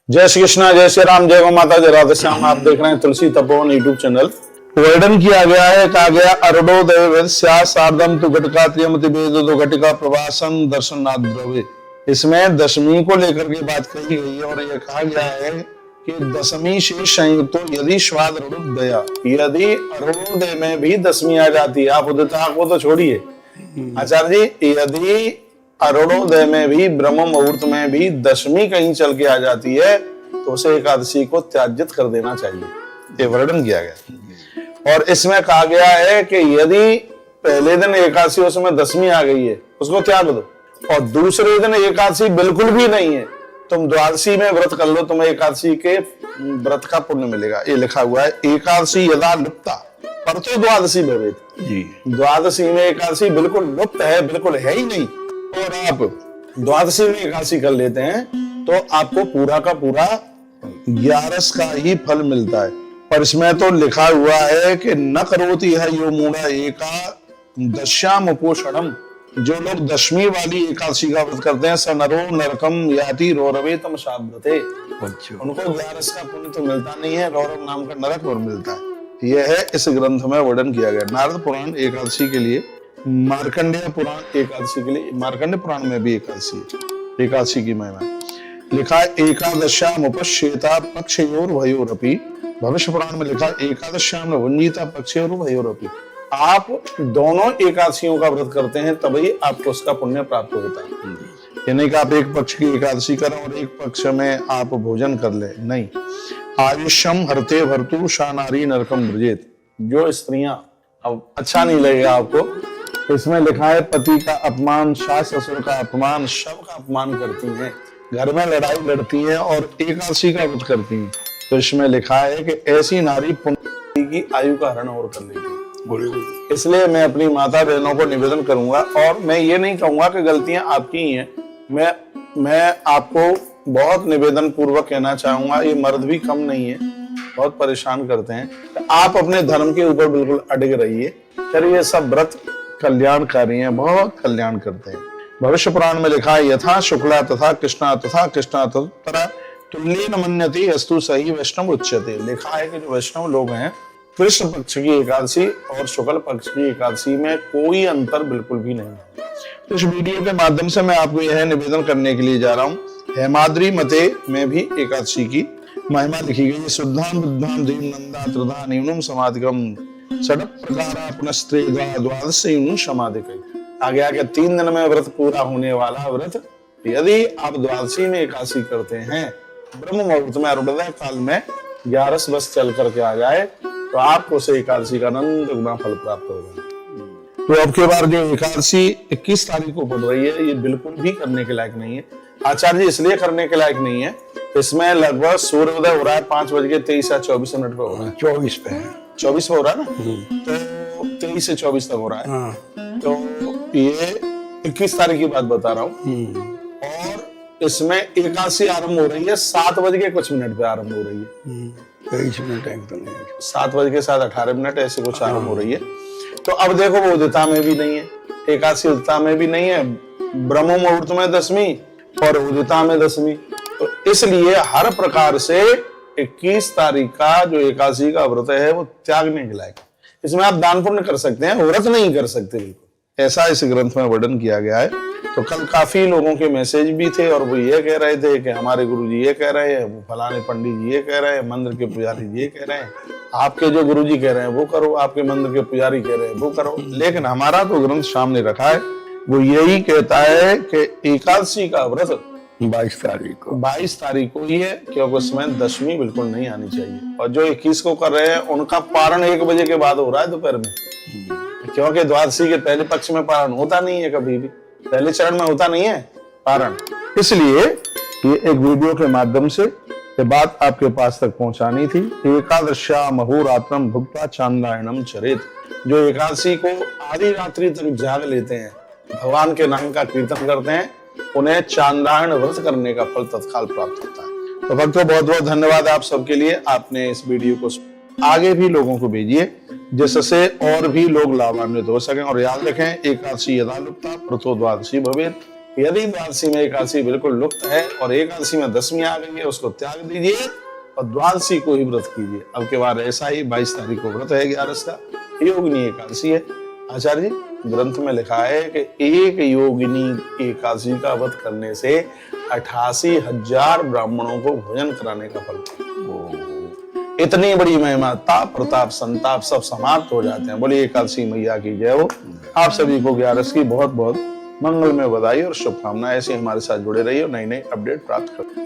जय श्री कृष्णा, जय श्री राम, जय गौ माता, जय राधे श्याम। आप देख रहे हैं तुलसी तपोवन यूट्यूब चैनल। वर्णन किया गया है, कहा गया अरुणोदय सार्धम तु घटिका त्रियमति वेद घटिका प्रवासन दर्शनाथ द्रव्य। इसमें दशमी को लेकर के बात कही गई है और यह कहा गया है कि दशमी से संयुक्त यदि स्वाद अरुणोदया, यदि अरुणोदय में भी दशमी आ जाती है, आप उदिता को तो छोड़िए आचार्य जी, यदि अरुणोदय में भी ब्रह्म मुहूर्त में भी दशमी कहीं चल के आ जाती है तो उसे एकादशी को त्याजित कर देना चाहिए, ये वर्णन किया गया। और इसमें कहा गया है कि यदि पहले दिन एकादशी उसमें दशमी आ गई है उसको त्याग दो, और दूसरे दिन एकादशी बिल्कुल भी नहीं है, तुम द्वादशी में व्रत कर लो, तुम्हें एकादशी के व्रत का पुण्य मिलेगा। ये लिखा हुआ है, एकादशी यदा लुप्ता पर तो द्वादशी भवेत जी। द्वादशी में एकादशी बिल्कुल लुप्त है, बिल्कुल है ही नहीं, और आप द्वादशी में एकादशी कर लेते हैं तो आपको पूरा का पूरा 11 का ही फल मिलता है। पर इसमें तो लिखा हुआ है कि न करोति है यो मूढ़ा एकादश्याम उपोषणम। जो लोग दशमी वाली एकादशी का व्रत करते हैं, स नरो नरकम याति रोरवे तम शाब्दते, उनको 11 का पुण्य तो मिलता नहीं है, रौरव नाम का नरक और मिलता है। यह है इस ग्रंथ में वर्णन किया गया। नारद पुराण एकादशी के लिए, मार्कंडेय पुराण एकादशी के लिए, मार्कंडेय पुराण में भी एकादशी की महिमा लिखा है। एकादश्याम उपश्येता पक्षयोर भयोरपि, भविष्य पुराण में लिखा एकादश्याम वंजिता पक्षयोर भयोरपि। आप दोनों एकादशियों का व्रत करते हैं तभी आपको उसका पुण्य प्राप्त होता है। यानी कि आप एक पक्ष की एकादशी करें और एक पक्ष में आप भोजन कर ले, नहीं। आयुष्यम हरते भरतु सा नारी नरकम ब्रजेत। जो स्त्रियां, अब अच्छा नहीं लगेगा आपको, इसमें लिखा है पति का अपमान, सास ससुर का अपमान, सबका अपमान करती हैं, घर में लड़ाई लड़ती हैं और एकादशी का व्रत करती हैं, तो इसमें लिखा है कि ऐसी नारी पुण्य की आयु का हरण और कर लेती है। इसलिए मैं अपनी माता बहनों को निवेदन करूंगा, और मैं ये नहीं कहूंगा कि गलतियां आपकी ही हैं, मैं आपको बहुत निवेदन पूर्वक कहना चाहूंगा, ये मर्द भी कम नहीं है, बहुत परेशान करते हैं। तो आप अपने धर्म के ऊपर बिल्कुल अड़ग रहिए। फिर ये सब व्रत कल्याणकारी हैं, बहुत कल्याण करते हैं। भविष्य पुराण में लिखा है यथा शुक्ला तथा कृष्णा तथा तुल्येन मन्यते अस्तु सही वैष्णव उच्यते। लिखा है कि जो वैष्णव लोग हैं, कृष्ण पक्ष की एकादशी और शुक्ल पक्ष की एकादशी में कोई अंतर बिल्कुल भी नहीं है। तो इस वीडियो के माध्यम से मैं आपको यह निवेदन करने के लिए जा रहा हूँ, हेमाद्री मते में भी एकादशी की महिमा लिखी गई है। शुद्धाम बुद्धाम देव नंदा त्रिधा न्यूनम समाधिकम षड प्रकारा पुनस्त्रेधा द्वादशी समाधिक। आगे आगे 3 दिन में व्रत पूरा होने वाला व्रत, यदि आप द्वादशी में एकादशी करते हैं, ब्रह्म मुहूर्त में अरुणोदय काल में 11 वर्ष चल करके आ जाए तो आपको उसे एकादशी का अनंत गुना फल प्राप्त होगा। तो अब के बार जो एकादशी 21 तारीख को पड़ रही है, ये बिल्कुल भी करने के लायक नहीं है आचार्य जी। इसलिए करने के लायक नहीं है, इसमें लगभग सूर्योदय हो रहा है 5:23 या 24 मिनट पे हो रहा है, 24 पे हो रहा है ना, तो 23 से 24 तक हो रहा है। तो ये 21 तारीख की बात बता रहा हूँ, और इसमें एकादशी आरंभ हो रही है 7 बज के कुछ मिनट पे आरंभ हो रही है। 23 मिनट टाइम तो नहीं, 7 बज के 18 मिनट ऐसे कुछ आरंभ हो रही है। तो अब देखो, वो उदिता में भी नहीं है, एकादशी उदिता में भी नहीं है, ब्रह्म मुहूर्त में दशमी और उदिता में दशमी। तो इसलिए हर प्रकार से 21 तारीख का जो एकादशी का व्रत है वो त्यागने के लायक। इसमें आप दान पुण्य कर सकते हैं, व्रत नहीं कर सकते बिल्कुल, ऐसा इस ग्रंथ में वर्णन किया गया है। तो कल काफी लोगों के मैसेज भी थे और वो ये कह रहे थे कि हमारे गुरुजी ये कह रहे हैं, वो फलाने पंडित जी ये कह रहे हैं, मंदिर के पुजारी ये कह रहे हैं, आपके जो गुरुजी कह रहे हैं वो करो, आपके मंदिर के पुजारी कह रहे हैं वो करो। लेकिन हमारा तो ग्रंथ सामने रखा है, वो यही कहता है कि एकादशी का व्रत 22 तारीख को ही है, क्योंकि उसमें दशमी बिल्कुल नहीं आनी चाहिए। और जो 21 को कर रहे हैं उनका पारण 1 बजे के बाद हो रहा है दोपहर में, क्योंकि द्वादशी के पहले पक्ष में पारण होता नहीं है, कभी भी पहले चरण में होता नहीं है पारण। इसलिए ये एक वीडियो के माध्यम से ये बात आपके पास तक पहुंचानी थी। एकादश्या महोरात्रम भुक्त्वा चांद्रायणम चरेत। जो एकादशी को आधी रात्रि तक जाग लेते हैं, भगवान के नाम का कीर्तन करते हैं, उन्हें चांद्रायण व्रत करने का फल तत्काल प्राप्त होता है। तो भक्तों, बहुत बहुत धन्यवाद आप सबके लिए। आपने इस वीडियो को आगे भी लोगों को भेजिए, जिससे और भी लोग लाभान्वित हो सकें। और याद रखें, एकादशी यदा लुप्ता प्रतो द्वादशी भवेत्। यदि द्वादशी में एकादशी बिल्कुल लुप्त है और एकादशी में दशमी आ गई है, उसको त्याग दीजिए और द्वादशी को ही व्रत कीजिए। अब के बाद ऐसा ही 22 तारीख को व्रत है 11 का, योगिनी एकादशी है। आचार्य जी ग्रंथ में लिखा है कि एक योगिनी एकादशी का व्रत करने से 88,000 ब्राह्मणों को भोजन कराने का फल। इतनी बड़ी महिमा, ताप प्रताप संताप सब समाप्त हो जाते हैं। बोलिए एकादशी मैया की जय हो। आप सभी को 11 की बहुत बहुत मंगलमय बधाई और शुभकामनाएं। ऐसे हमारे साथ जुड़े रहिए और नई नई अपडेट प्राप्त करें।